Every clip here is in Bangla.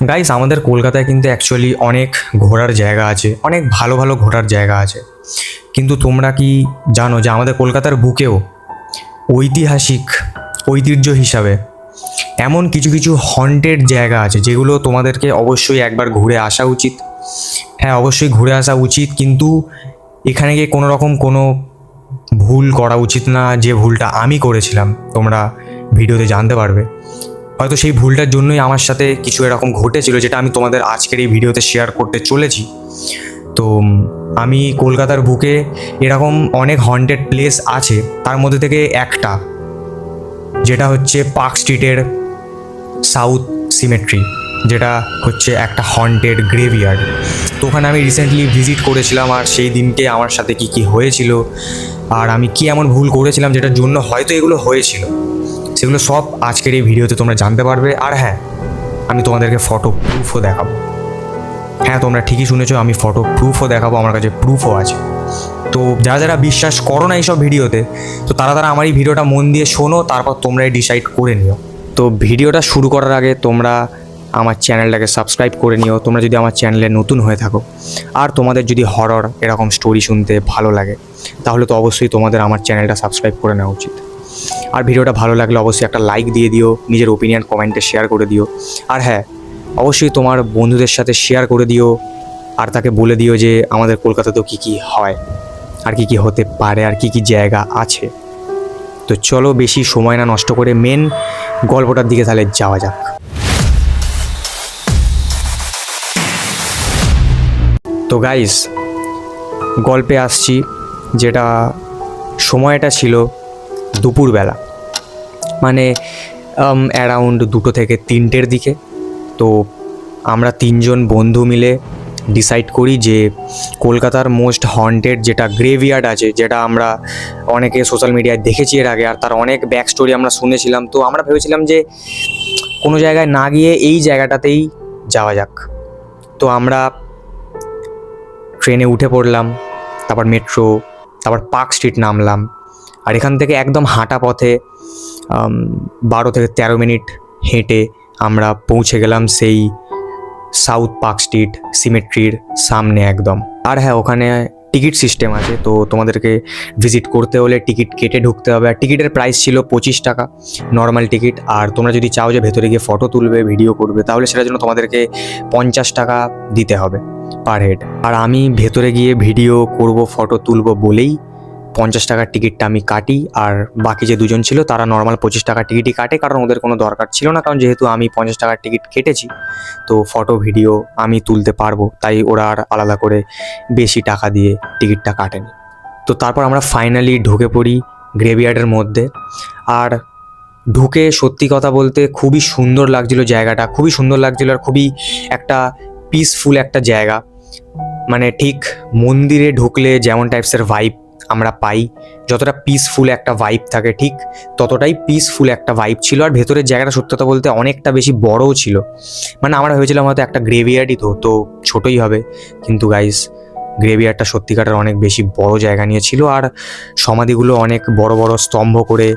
গাইস, আমাদের কলকাতায় কিন্তু অ্যাকচুয়ালি অনেক ঘোরার জায়গা আছে, অনেক ভালো ভালো ঘোরার জায়গা আছে। কিন্তু তোমরা কি জানো যে আমাদের কলকাতার বুকেও ঐতিহাসিক ঐতিহ্য হিসাবে এমন কিছু কিছু হন্টেড জায়গা আছে যেগুলো তোমাদেরকে অবশ্যই একবার ঘুরে আসা উচিত। হ্যাঁ, অবশ্যই ঘুরে আসা উচিত, কিন্তু এখানে গিয়ে কোনো রকম কোনো ভুল করা উচিত না, যে ভুলটা আমি করেছিলাম তোমরা ভিডিওতে জানতে পারবে। হয়তো সেই ভুলটার জন্যই আমার সাথে কিছু এরকম ঘটেছিল, যেটা আমি তোমাদের আজকের এই ভিডিওতে শেয়ার করতে চলেছি। তো আমি কলকাতার বুকে এরকম অনেক হন্টেড প্লেস আছে, তার মধ্যে থেকে একটা যেটা হচ্ছে পার্ক স্ট্রিটের সাউথ সিমেট্রি, যেটা হচ্ছে একটা হন্টেড গ্রেভইয়ার্ড। তো ওখানে আমি রিসেন্টলি ভিজিট করেছিলাম, আর সেই দিনকে আমার সাথে কি কি হয়েছিল আর আমি কি এমন ভুল করেছিলাম যেটার জন্য হয়তো এগুলো হয়েছিল, সেগুলো সব আজকের এই ভিডিওতে তোমরা জানতে পারবে। আর হ্যাঁ, আমি তোমাদেরকে ফটো প্রুফও দেখাবো। হ্যাঁ, তোমরা ঠিকই শুনেছো, আমি ফটো প্রুফও দেখাবো, আমার কাছে প্রুফও আছে। তো যারা যারা বিশ্বাস করো না এইসব ভিডিওতে, তো তারা তারা আমার এই ভিডিওটা মন দিয়ে শোনো, তারপর তোমরাই ডিসাইড করে নিও। তো ভিডিওটা শুরু করার আগে তোমরা আমার চ্যানেলটাকে সাবস্ক্রাইব করে নিও, তোমরা যদি আমার চ্যানেলে নতুন হয়ে থাকো। আর তোমাদের যদি হরর এরকম স্টোরি শুনতে ভালো লাগে, তাহলে তো অবশ্যই তোমাদের আমার চ্যানেলটা সাবস্ক্রাইব করে নেওয়া উচিত। আর ভিডিওটা ভালো লাগলে অবশ্যই একটা লাইক দিয়ে দিও, নিজের ওপিনিয়ন কমেন্টে শেয়ার করে দিও। আর হ্যাঁ, অবশ্যই তোমার বন্ধুদের সাথে শেয়ার করে দিও, আর তাকে বলে দিও যে আমাদের কলকাতাতেও কী কী হয়, আর কী কী হতে পারে, আর কী কী জায়গা আছে। তো চলো বেশি সময় না নষ্ট করে মেন গল্পটার দিকে তাহলে যাওয়া যাক। তো গাইস, গল্পে আসছি, যেটা সময়টা ছিল দুপুরবেলা, মানে অ্যারাউন্ড 2টো থেকে 3টের দিকে। তো আমরা 3জন বন্ধু মিলে ডিসাইড করি যে কলকাতার মোস্ট হন্টেড যেটা গ্রেভইয়ার্ড আছে, যেটা আমরা অনেকে সোশ্যাল মিডিয়ায় দেখেছি এর আগে, আর তার অনেক ব্যাক স্টোরি আমরা শুনেছিলাম। তো আমরা ভেবেছিলাম যে কোনো জায়গায় না গিয়ে এই জায়গাটাতেই যাওয়া যাক। তো আমরা ট্রেনে উঠে পড়লাম, তারপর মেট্রো, তারপর পার্ক স্ট্রিট নামলাম। আর এখান থেকে একদম হাঁটা পথে 12 থেকে 13 মিনিট হেঁটে আমরা পৌঁছে গেলাম সেই সাউথ পার্ক স্ট্রিট সিমেট্রির সামনে একদম। আর হ্যাঁ, ওখানে টিকিট সিস্টেম আছে, তো তোমাদেরকে ভিজিট করতে হলে টিকিট কেটে ঢুকতে হবে। আর টিকিটের প্রাইস ছিল 25 টাকা নর্মাল টিকিট। আর তোমরা যদি চাও যে ভেতরে গিয়ে ফটো তুলবে, ভিডিও করবে, তাহলে সেটার জন্য তোমাদেরকে 50 টাকা দিতে হবে পার হেড। আর আমি ভেতরে গিয়ে ভিডিও করব, ফটো তুলবো বলেই 50 টাকার টিকিটটা আমি কাটি, আর বাকি যে দুজন ছিল তারা নর্মাল 25 টাকার টিকিটই কাটে, কারণ ওদের কোনো দরকার ছিল না। কারণ যেহেতু আমি 50 টাকার টিকিট কেটেছি, তো ফটো ভিডিও আমি তুলতে পারবো, তাই ওরা আর আলাদা করে বেশি টাকা দিয়ে টিকিটটা কাটেনি। তো তারপর আমরা ফাইনালি ঢুকে পড়ি গ্রেভইয়ার্ডের মধ্যে। আর ঢুকে সত্যি কথা বলতে খুবই সুন্দর লাগছিল জায়গাটা, খুবই সুন্দর লাগছিল, আর খুবই একটা পিসফুল একটা জায়গা। মানে ঠিক মন্দিরে ঢুকলে যেমন টাইপসের ভাইব আমরা পাই, যতটা পিসফুল একটা ভাইব থাকে, ঠিক ততটাই পিসফুল একটা ভাইব ছিল। আর ভেতরের জায়গাটা সত্যি কথা বলতে অনেকটা বেশি বড়ও ছিল। মানে আমরা ভেবেছিলাম হয়তো একটা গ্রেভইয়ার্ডই তো ছোটোই হবে, কিন্তু গাইস, গ্রেভইয়ার্ডটা সত্যিকারের অনেক বেশি বড় জায়গা নিয়েছিল। আর সমাধিগুলো অনেক বড় বড় স্তম্ভ করে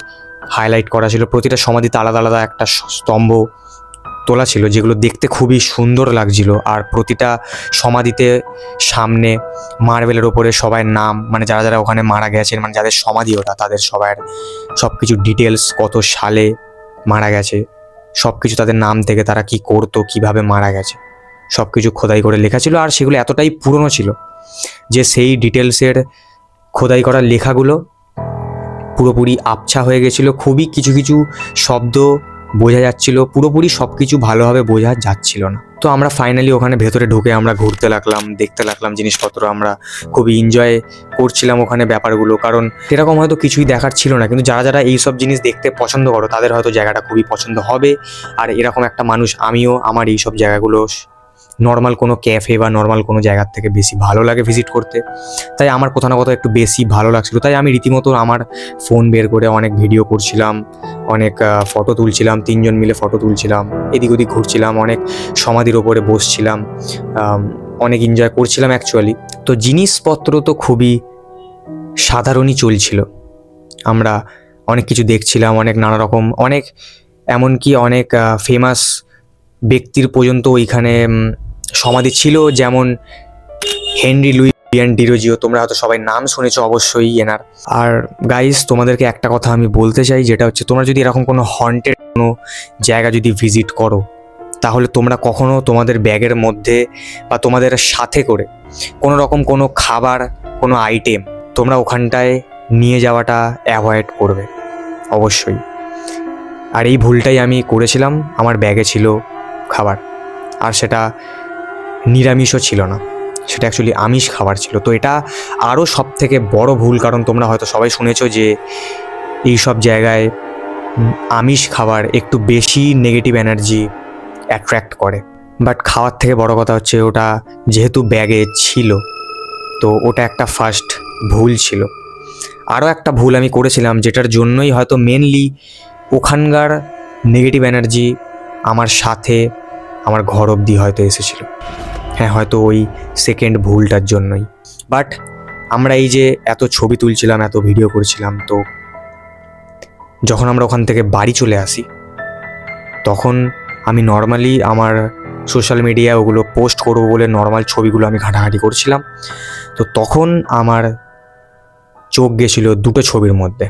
হাইলাইট করা ছিল, প্রতিটা সমাধিতে আলাদা আলাদা একটা স্তম্ভ তোলা ছিল, যেগুলো দেখতে খুবই সুন্দর লাগছিল। আর প্রতিটা সমাধিতে সামনে মার্বেলের ওপরে সবাই নাম, মানে যারা যারা ওখানে মারা গেছেন, মানে যাদের সমাধি ওটা, তাদের সবার সব কিছু ডিটেলস, কত সালে মারা গেছে, সব কিছু তাদের নাম থেকে, তারা কি করতো, কিভাবে মারা গেছে, সব কিছু খোদাই করে লেখা ছিল। আর সেগুলো এতটাই পুরনো ছিল যে সেই ডিটেলসের খোদাই করা লেখাগুলো পুরোপুরি আবছা হয়ে গেছিলো। খুবই কিছু কিছু শব্দ বোঝা যাচ্ছিল, পুরোপুরি সব কিছু ভালোভাবে বোঝা যাচ্ছিল না। তো আমরা ফাইনালি ওখানে ভেতরে ঢুকে আমরা ঘুরতে লাগলাম, দেখতে লাগলাম জিনিসপত্র, আমরা খুবই এনজয় করছিলাম ওখানে ব্যাপারগুলো। কারণ এরকম হয়তো কিছুই দেখার ছিল না, কিন্তু যারা যারা এইসব জিনিস দেখতে পছন্দ করো, তাদের হয়তো জায়গাটা খুবই পছন্দ হবে। আর এরকম একটা মানুষ আমিও, আমার এইসব জায়গাগুলো নর্মাল কোনো ক্যাফে বা নর্মাল কোনো জায়গার থেকে বেশি ভালো লাগে ভিজিট করতে, তাই আমার কোথাও না কোথাও একটু বেশি ভালো লাগছিলো। তাই আমি রীতিমতো আমার ফোন বের করে অনেক ভিডিও করছিলাম, অনেক ফটো তুলছিলাম, 3জন মিলে ফটো তুলছিলাম, এদিক ওদিক ঘুরছিলাম, অনেক সমাধির ওপরে বসছিলাম, অনেক এনজয় করছিলাম অ্যাকচুয়ালি। তো জিনিসপত্র তো খুবই সাধারণই চলছিল, আমরা অনেক কিছু দেখছিলাম, অনেক নানা রকম, অনেক এমনকি অনেক ফেমাস ব্যক্তির পর্যন্ত ওইখানে সমাধি ছিল, যেমন হেনরি লুই ডিরোজিও, তোমরা হয়তো সবাই নাম শুনেছো অবশ্যই এনার। আর গাইস, তোমাদেরকে একটা কথা আমি বলতে চাই, যেটা হচ্ছে তোমরা যদি এরকম কোনো হন্টেড কোনো জায়গা যদি ভিজিট করো, তাহলে তোমরা কখনো তোমাদের ব্যাগের মধ্যে বা তোমাদের সাথে করে কোনো রকম কোনো খাবার, কোনো আইটেম তোমরা ওখানটায় নিয়ে যাওয়াটা অ্যাভয়েড করবে অবশ্যই। আর এই ভুলটাই আমি করেছিলাম। আমার ব্যাগে ছিল খাবার, আর সেটা নিরামিষও ছিল না, সেটা অ্যাকচুয়ালি আমিষ খাবার ছিল। তো এটা আরও সব থেকে বড় ভুল, কারণ তোমরা হয়তো সবাই শুনেছো যে এই সব জায়গায় আমিষ খাবার একটু বেশি নেগেটিভ এনার্জি অ্যাট্রাক্ট করে। বাট খাওয়ার থেকে বড় কথা হচ্ছে ওটা যেহেতু ব্যাগে ছিল, তো ওটা একটা ফার্স্ট ভুল ছিল। আরও একটা ভুল আমি করেছিলাম, যেটার জন্যই হয়তো মেনলি ওখানকার নেগেটিভ এনার্জি আমার সাথে আমার ঘর অবধি হয়তো এসেছিল। হ্যাঁ, হয়তো ওই সেকেন্ড ভুলটার জন্যই। বাট আমরা এই যে এত ছবি তুলছিলাম, এত ভিডিও করছিলাম, তো যখন আমরা ওখান থেকে বাড়ি চলে আসি, তখন আমি নর্মালি আমার সোশ্যাল মিডিয়া ওগুলো পোস্ট করবো বলে নর্মাল ছবিগুলো আমি ঘাঁটাঘাঁটি করছিলাম। তো তখন আমার চোখ গেছিলো দুটো ছবির মধ্যে,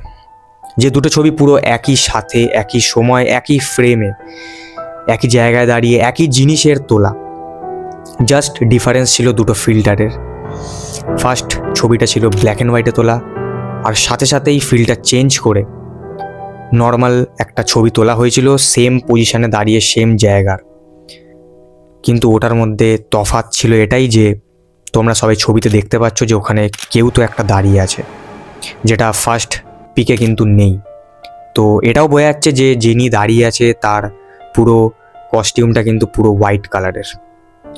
যে দুটো ছবি পুরো একই সাথে, একই সময়, একই ফ্রেমে, একই জায়গায় দাঁড়িয়ে, একই জিনিসের তোলা, জাস্ট ডিফারেন্স ছিল দুটো ফিল্টারের। ফার্স্ট ছবিটা ছিল ব্ল্যাক অ্যান্ড হোয়াইটে তোলা, আর সাথে সাথেই ফিল্টার চেঞ্জ করে নর্মাল একটা ছবি তোলা হয়েছিল সেম পজিশানে দাঁড়িয়ে, সেম জায়গার। কিন্তু ওটার মধ্যে তফাৎ ছিল এটাই যে তোমরা সবাই ছবিতে দেখতে পাচ্ছ যে ওখানে কেউ তো একটা দাঁড়িয়ে আছে, যেটা ফার্স্ট পিকে কিন্তু নেই। তো এটাও বোঝা যাচ্ছে যে যিনি দাঁড়িয়ে আছে তার পুরো কস্টিউমটা কিন্তু পুরো হোয়াইট কালারের,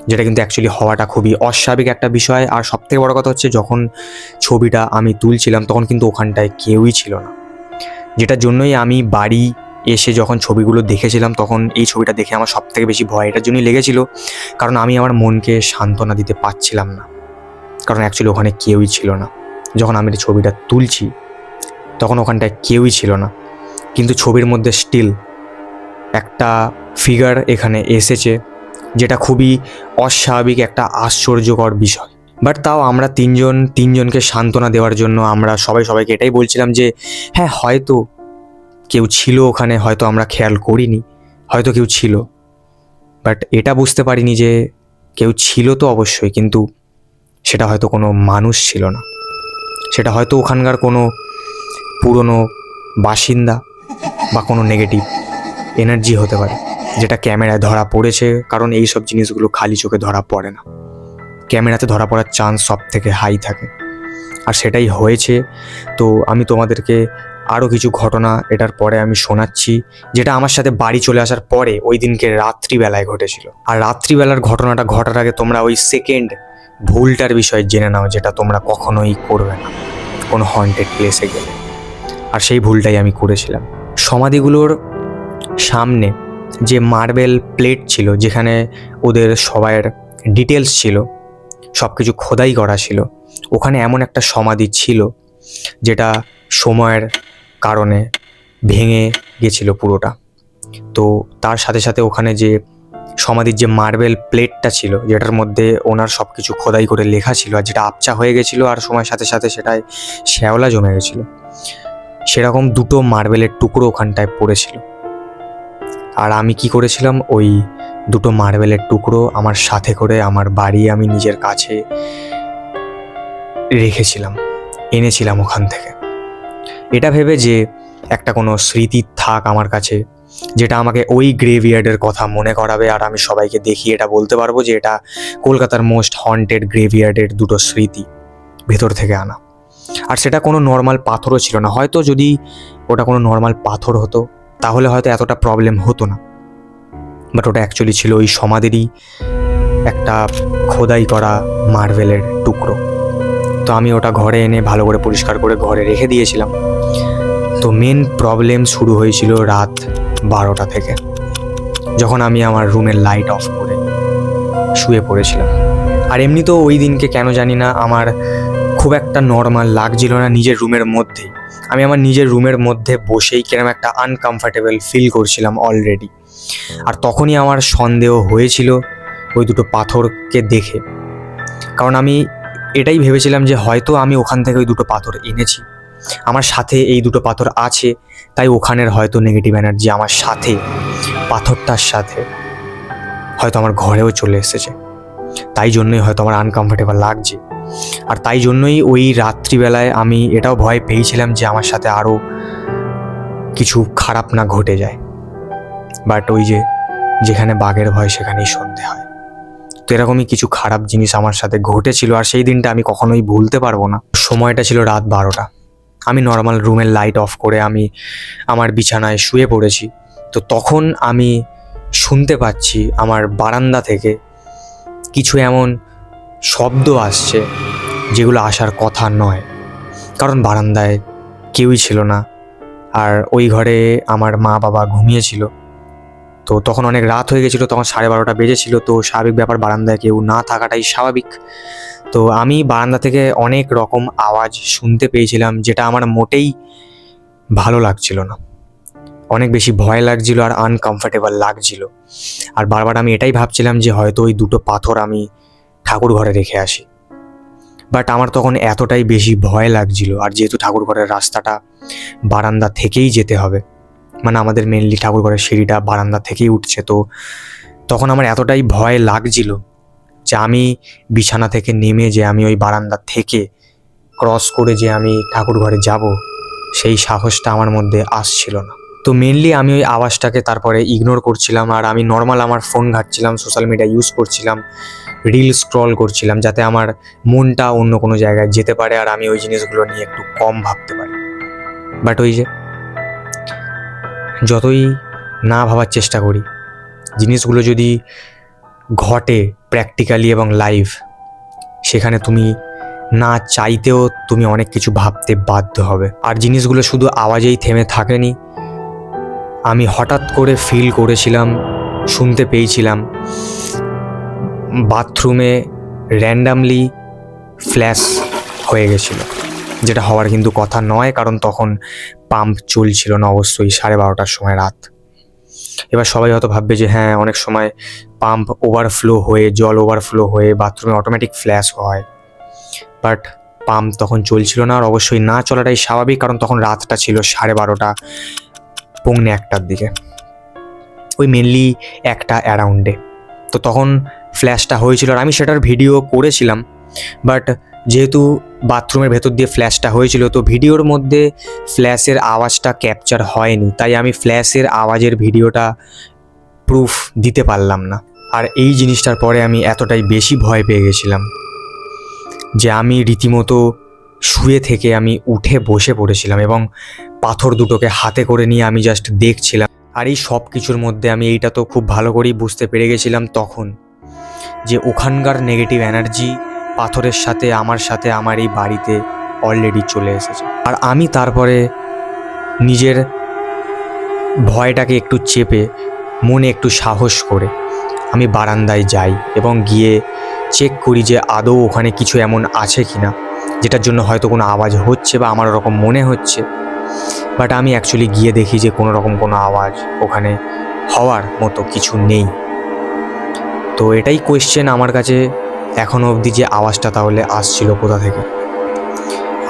যেটা কিন্তু অ্যাকচুয়ালি হওয়াটা খুবই অস্বাভাবিক একটা বিষয়। আর সবথেকে বড় কথা হচ্ছে, যখন ছবিটা আমি তুলছিলাম তখন কিন্তু ওখানটায় কেউই ছিল না, যেটার জন্যই আমি বাড়ি এসে যখন ছবিগুলো দেখেছিলাম, তখন এই ছবিটা দেখে আমার সবথেকে বেশি ভয় এটার জন্যই লেগেছিল, কারণ আমি আমার মনকে সান্ত্বনা দিতে পারছিলাম না, কারণ অ্যাকচুয়ালি ওখানে কেউই ছিল না। যখন আমি এই ছবিটা তুলছি তখন ওখানটায় কেউই ছিল না, কিন্তু ছবির মধ্যে স্টিল একটা ফিগার এখানে এসেছে, যেটা খুবই অস্বাভাবিক একটা আশ্চর্যকর বিষয়। বাট তাও আমরা তিনজনকে সান্ত্বনা দেওয়ার জন্য আমরা সবাইকে এটাই বলছিলাম যে হ্যাঁ, হয়তো কেউ ছিল ওখানে, হয়তো আমরা খেয়াল করিনি, হয়তো কেউ ছিল। বাট এটা বুঝতে পারিনি যে কেউ ছিল তো অবশ্যই, কিন্তু সেটা হয়তো কোনো মানুষ ছিল না, সেটা হয়তো ওখানকার কোনো পুরনো বাসিন্দা বা কোনো নেগেটিভ এনার্জি হতে পারে, যেটা ক্যামেরায় ধরা পড়েছে। কারণ এই সব জিনিসগুলো খালি চোখে ধরা পড়ে না, ক্যামেরাতে ধরা পড়ার চান্স সব থেকে হাই থাকে, আর সেটাই হয়েছে। তো আমি তোমাদেরকে আরও কিছু ঘটনা এটার পরে আমি শোনাচ্ছি, যেটা আমার সাথে বাড়ি চলে আসার পরে ওই দিনকে রাত্রিবেলায় ঘটেছিল। আর রাত্রিবেলার ঘটনাটা ঘটার আগে তোমরা ওই সেকেন্ড ভুলটার বিষয়ে জেনে নাও, যেটা তোমরা কখনোই করবে না কোনো হন্টেড প্লেসে গেলে। আর সেই ভুলটাই আমি করেছিলাম। সমাধিগুলোর সামনে যে মার্বেল প্লেট ছিল, যেখানে ওদের সবার ডিটেলস ছিল, সব কিছু খোদাই করা ছিল, ওখানে এমন একটা সমাধি ছিল যেটা সময়ের কারণে ভেঙে গেছিল পুরোটা। তো তার সাথে সাথে ওখানে যে সমাধির যে মার্বেল প্লেটটা ছিল, যেটার মধ্যে ওনার সব কিছু খোদাই করে লেখা ছিল, আর যেটা আবছা হয়ে গেছিলো আর সময়ের সাথে সাথে সেটায় শ্যাওলা জমে গেছিলো, সেরকম দুটো মার্বেলের টুকরো ওখানটায় পড়েছিল। আর আমি কি করেছিলাম, ওই দুটো মার্বেলের টুকরো আমার সাথে করে আমার বাড়ি আমি নিজের কাছে রেখেছিলাম, এনেছিলাম ওখান থেকে, এটা ভেবে যে একটা কোনো স্মৃতি থাক আমার কাছে, যেটা আমাকে ওই গ্রেভিয়ার্ডের কথা মনে করাবে, আর আমি সবাইকে দেখিয়ে এটা বলতে পারবো যে এটা কলকাতার মোস্ট হন্টেড গ্রেভিয়ার্ডের দুটো স্মৃতি ভেতর থেকে আনা। আর সেটা কোনো নর্মাল পাথরও ছিল না, হয়তো যদি ওটা কোনো নর্মাল পাথর হতো তাহলে হয়তো এতটা প্রবলেম হতো না, বাট ওটা অ্যাকচুয়ালি ছিল ওই সমাধিরই একটা খোদাই করা মার্বেলের টুকরো। তো আমি ওটা ঘরে এনে ভালো করে পরিষ্কার করে ঘরে রেখে দিয়েছিলাম। তো মেন প্রবলেম শুরু হয়েছিল রাত 12টা থেকে, যখন আমি আমার রুমের লাইট অফ করে শুয়ে পড়েছিলাম। আর এমনিতেও ওই দিনকে কেন জানি না আমার খুব একটা নর্মাল লাগছিল না নিজের রুমের মধ্যেই। আমি আমার নিজের রুমের মধ্যে বসেই কিরকম একটা আনকমফর্টেবল ফিল করছিলাম অলরেডি। আর তখনই আমার সন্দেহ হয়েছিল ওই দুটো পাথরকে দেখে, কারণ আমি এটাই ভেবেছিলাম যে হয়তো আমি ওখান থেকে ওই দুটো পাথর এনেছি, আমার সাথে এই দুটো পাথর আছে, তাই ওখানের হয়তো নেগেটিভ এনার্জি আমার সাথে, পাথরটার সাথে হয়তো আমার ঘরেও চলে এসেছে, তাই জন্যই হয়তো আমার আনকমফোর্টেবল লাগছে। আর তাই জন্যই ওই রাত্রিবেলায় আমি এটাও ভয় পেয়েছিলাম যে আমার সাথে আরও কিছু খারাপ না ঘটে যায়। বাট ওই যে যেখানে বাঘের ভয় সেখানেই সন্ধে হয়, তো এরকমই কিছু খারাপ জিনিস আমার সাথে ঘটেছিল। আর সেই দিনটা আমি কখনোই ভুলতে পারবো না। সময়টা ছিল রাত 12টা। আমি নর্মাল রুমের লাইট অফ করে আমি আমার বিছানায় শুয়ে পড়েছি। তো তখন আমি শুনতে পাচ্ছি আমার বারান্দা থেকে কিছু এমন শব্দ আসছে যেগুলো আসার কথা নয়, কারণ বারান্দায় কেউই ছিল না, আর ওই ঘরে আমার মা বাবা ঘুমিয়েছিল। তো তখন অনেক রাত হয়ে গেছিলো, তখন 12:30 বেজেছিল। তো স্বাভাবিক ব্যাপার, বারান্দায় কেউ না থাকাটাই স্বাভাবিক। তো আমি বারান্দা থেকে অনেক রকম আওয়াজ শুনতে পেয়েছিলাম, যেটা আমার মোটেই ভালো লাগছিল না, অনেক বেশি ভয় লাগছিল আর আনকমফোর্টেবল লাগছিল। আর বারবার আমি এটাই ভাবছিলাম যে হয়তো ওই দুটো পাথর আমি ঠাকুর ঘরে রেখে আসি। বাট আমার তখন এতটাই বেশি ভয় লাগছিল, আর যেহেতু ঠাকুর ঘরের রাস্তাটা বারান্দা থেকেই যেতে হবে, মানে আমাদের মেনলি ঠাকুর ঘরের সিঁড়িটা বারান্দা থেকেই উঠছে, তো তখন আমার এতটাই ভয় লাগছিল যে আমি বিছানা থেকে নেমে যে আমি ওই বারান্দা থেকে ক্রস করে যে আমি ঠাকুর ঘরে যাব, সেই সাহসটা আমার মধ্যে আসছিল না। তো মেনলি আমি ওই আওয়াজটাকে তারপরে ইগনোর করছিলাম, আর আমি নর্মাল আমার ফোন ঘাঁটছিলাম, সোশ্যাল মিডিয়া ইউজ করছিলাম, রিল স্ক্রল করছিলাম, যাতে আমার মনটা অন্য কোনো জায়গায় যেতে পারে আর আমি ওই জিনিসগুলো নিয়ে একটু কম ভাবতে পারি। বাট ওই যে যতই না ভাবার চেষ্টা করি, জিনিসগুলো যদি ঘটে প্র্যাকটিক্যালি এবং লাইভ, সেখানে তুমি না চাইতেও তুমি অনেক কিছু ভাবতে বাধ্য হবে। আর জিনিসগুলো শুধু আওয়াজেই থেমে থাকেনি, আমি হঠাৎ করে ফিল করেছিলাম, শুনতে পেয়েছিলাম বাথরুমে র্যান্ডামলি ফ্ল্যাশ হয়ে গেছিলো, যেটা হওয়ার কিন্তু কথা নয়, কারণ তখন পাম্প চলছিল না, অবশ্যই 12:30টার সময় রাত। এবার সবাই হয়তো ভাববে যে হ্যাঁ, অনেক সময় পাম্প ওভারফ্লো হয়ে, জল ওভারফ্লো হয়ে বাথরুমে অটোমেটিক ফ্ল্যাশ হয়, বাট পাম্প তখন চলছিল না, আর অবশ্যই না চলাটাই স্বাভাবিক, কারণ তখন রাতটা ছিল 12:30, পৌনে 1টার দিকে, ওই মেনলি 1টা অ্যারাউন্ডে। তো তখন ফ্ল্যাশটা হয়েছিল, আর আমি সেটার ভিডিও করেছিলাম, বাট যেহেতু বাথরুমের ভেতর দিয়ে ফ্ল্যাশটা হয়েছিল, তো ভিডিওর মধ্যে ফ্ল্যাশের আওয়াজটা ক্যাপচার হয়নি, তাই আমি ফ্ল্যাশের আওয়াজের ভিডিওটা প্রুফ দিতে পারলাম না। আর এই জিনিসটার পরে আমি এতটাই বেশি ভয় পেয়ে গেছিলাম যে আমি রীতিমতো শুয়ে থেকে আমি উঠে বসে পড়েছিলাম এবং পাথর দুটোকে হাতে করে নিয়ে আমি জাস্ট দেখছিলাম। আর এই সব কিছুর মধ্যে আমি এইটা তো খুব ভালো করেই বুঝতে পেরে গেছিলাম তখন যে ওখানকার নেগেটিভ এনার্জি পাথরের সাথে আমার এই বাড়িতে অলরেডি চলে এসেছে। আর আমি তারপরে নিজের ভয়টাকে একটু চেপে, মনে একটু সাহস করে আমি বারান্দায় যাই এবং গিয়ে চেক করি যে আদৌ ওখানে কিছু এমন আছে কি না, যেটার জন্য হয়তো কোনো আওয়াজ হচ্ছে বা আমার ওরকম মনে হচ্ছে। বাট আমি অ্যাকচুয়ালি গিয়ে দেখি যে কোনো রকম কোনো আওয়াজ ওখানে হওয়ার মতো কিছু নেই। তো এটাই কোয়েশ্চেন আমার কাছে এখনও অবধি, যে আওয়াজটা তাহলে আসছিল কোথা থেকে,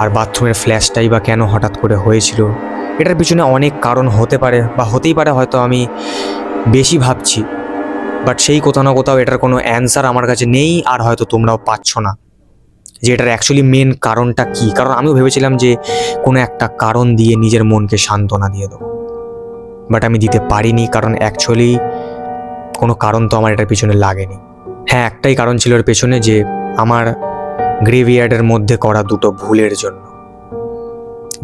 আর বাথরুমের ফ্ল্যাশটাই বা কেন হঠাৎ করে হয়েছিল। এটার পিছনে অনেক কারণ হতে পারে বা হতেই পারে, হয়তো আমি বেশি ভাবছি, বাট সেই কোথাও না কোথাও এটার কোনো অ্যান্সার আমার কাছে নেই, আর হয়তো তোমরাও পাচ্ছ না যে এটার অ্যাকচুয়ালি মেন কারণটা কী। কারণ আমিও ভেবেছিলাম যে কোনো একটা কারণ দিয়ে নিজের মনকে সান্ত্বনা দিয়ে দেবো, বাট আমি দিতে পারিনি, কারণ অ্যাকচুয়ালি কোনো কারণ তো আমার এটার পিছনে লাগেনি। হ্যাঁ, একটাই কারণ ছিল এর পেছনে, যে আমার গ্রেভিয়ার্ডের মধ্যে করা দুটো ভুলের জন্য,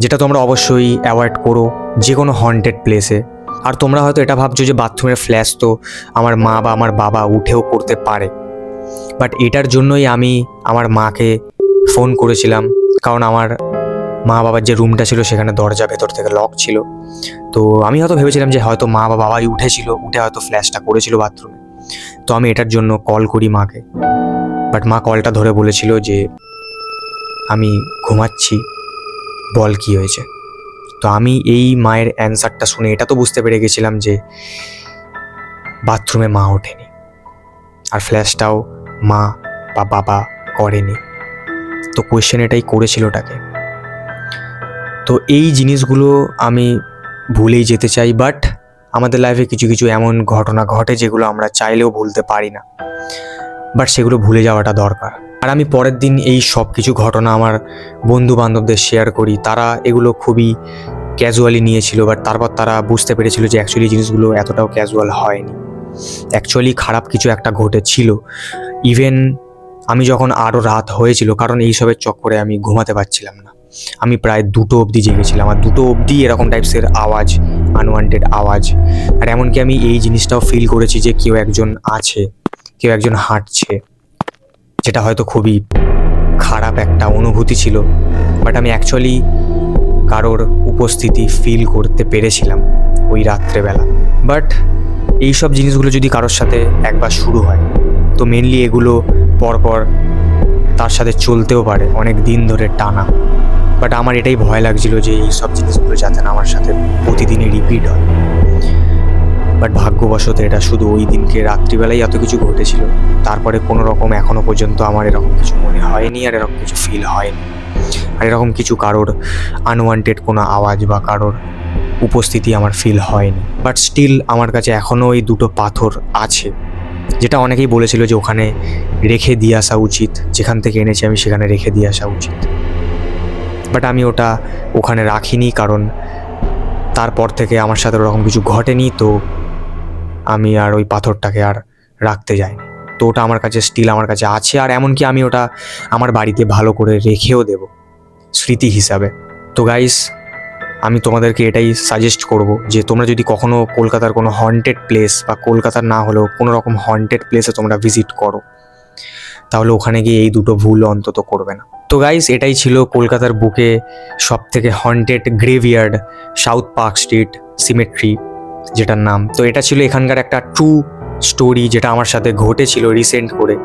যেটা তোমরা অবশ্যই অ্যাভয়েড করো যে কোনো হন্টেড প্লেসে। আর তোমরা হয়তো এটা ভাবছো যে বাথরুমের ফ্ল্যাশ তো আমার মা বা আমার বাবা উঠেও করতে পারে, বাট এটার জন্যই আমি আমার মাকে ফোন করেছিলাম, কারণ আমার মা বাবার যে রুমটা ছিল সেখানে দরজা ভেতর থেকে লক ছিল। তো আমি হয়তো ভেবেছিলাম যে হয়তো মা বা বাবাই উঠে হয়তো ফ্ল্যাশটা করেছিল বাথরুমে। তো আমি এটার জন্য কল করি মাকে, বাট মা কলটা ধরে বলেছিল যে আমি ঘুমাচ্ছি, বল কী হয়েছে। তো আমি এই মায়ের অ্যান্সারটা শুনে এটা তো বুঝতে পেরে গেছিলাম যে বাথরুমে মা ওঠেনি, আর ফ্ল্যাশটাও মা বা বাবা করেনি। তো কোয়েশ্চেন এটাই করেছিলটাকে। তো এই জিনিসগুলো আমি ভুলেই যেতে চাই, বাট আমাদের লাইফে কিছু কিছু এমন ঘটনা ঘটে যেগুলো আমরা চাইলেও ভুলতে পারি না, বাট সেগুলো ভুলে যাওয়াটা দরকার। আর আমি পরের দিন এই সব কিছু ঘটনা আমার বন্ধু বান্ধবদের শেয়ার করি, তারা এগুলো খুবই ক্যাজুয়ালি নিয়েছিল, বাট তারপর তারা বুঝতে পেরেছিল যে অ্যাকচুয়ালি জিনিসগুলো এতটাও ক্যাজুয়াল হয়নি, অ্যাকচুয়ালি খারাপ কিছু একটা ঘটেছিল। ইভেন আমি যখন আরও রাত হয়েছিল, কারণ এইসবের চক্করে আমি ঘুমাতে পারছিলাম না, আমি প্রায় 2টো অবধি জেগেছিলাম, আর 2টো অবধি এরকম টাইপসের আওয়াজ, আনওয়ান্টেড আওয়াজ। আর এমনকি আমি এই জিনিসটাও ফিল করেছি যে কেউ একজন আছে, কেউ একজন হাঁটছে, যেটা হয়তো খুবই খারাপ একটা অনুভূতি ছিল, বাট আমি অ্যাকচুয়ালি কারোর উপস্থিতি ফিল করতে পেরেছিলাম ওই রাত্রেবেলা। বাট এইসব জিনিসগুলো যদি কারোর সাথে একবার শুরু হয়, তো মেনলি এগুলো পরপর তার সাথে চলতেও পারে অনেক দিন ধরে টানা। বাট আমার এটাই ভয় লাগছিল যে এই সব জিনিসগুলো যাতে না আমার সাথে প্রতিদিনই রিপিট হয়। বাট ভাগ্যবশত এটা শুধু ওই দিনকে রাত্রিবেলায় এত কিছু ঘটেছিল, তারপরে কোনো রকম এখনও পর্যন্ত আমার এরকম কিছু মনে হয়নি, আর এরকম কিছু ফিল হয়নি, আর এরকম কিছু কারোর আনওয়ান্টেড কোনো আওয়াজ বা কারোর উপস্থিতি আমার ফিল হয়নি। বাট স্টিল আমার কাছে এখনও ওই 2টো পাথর আছে, যেটা অনেকেই বলেছিল যে ওখানে রেখে দিয়ে আসা উচিত, যেখান থেকে এনেছি আমি সেখানে রেখে দিয়ে আসা উচিত। বাট আমি ওটা ওখানে রাখিনি, কারণ তারপর থেকে আমার সাথে ওরকম কিছু ঘটেনি, তো আমি আর ওই পাথরটাকে আর রাখতে যাইনি। তো ওটা আমার কাছে স্টিল আমার কাছে আছে, আর এমনকি আমি ওটা আমার বাড়িতে ভালো করে রেখেও দেব স্মৃতি হিসাবে। তো গাইস, আমি তোমাদেরকে এটাই সাজেস্ট করব যে তোমরা যদি কখনো কলকাতার কোনো হন্টেড প্লেস, বা কলকাতার না হলেও কোনো রকম হন্টেড প্লেসে তোমরা ভিজিট করো, তাহলে ওখানে গিয়ে এই 2টো ভুল অন্তত করবে না। তো গাইস, এটাই ছিল কলকাতার বুকে সব থেকে haunted graveyard, south park street cemetery যেটার নাম। তো এটা ছিল এখানকার একটা ট্রু স্টোরি, যেটা আমার সাথে ঘটেছিল রিসেন্ট করে।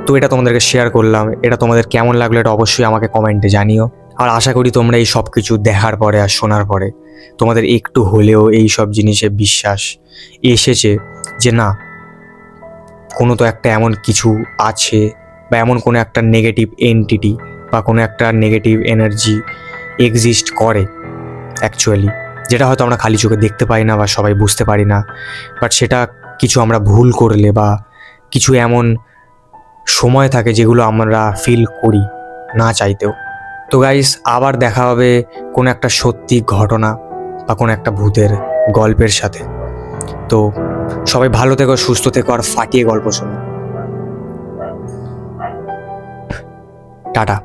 তো এটা তোমাদেরকে শেয়ার করলাম। এটা তোমাদের কেমন লাগলো এটা অবশ্যই আমাকে কমেন্টে জানিও। আর আশা করি তোমরা এই সব কিছু দেখার পরে আর শোনার পরে তোমাদের একটু হলেও এই সব জিনিসে বিশ্বাস এসেছে যে না, কোনো তো একটা এমন কিছু আছে, বা এমন কোনো একটা নেগেটিভ এন্টিটি বা কোনো একটা নেগেটিভ এনার্জি এক্সিস্ট করে অ্যাকচুয়ালি, যেটা হয়তো আমরা খালি চোখে দেখতে পাই না বা সবাই বুঝতে পারি না, বাট সেটা কিছু আমরা ভুল করলে বা কিছু এমন সময় থাকে যেগুলো আমরা ফিল করি না চাইতেও। তো গাইস, আবার দেখা হবে কোনো একটা সত্যি ঘটনা বা কোনো একটা ভূতের গল্পের সাথে। তো সবাই ভালো থেকো, সুস্থ থেকো, আর ফাটিয়ে গল্প শোনো। টাটা।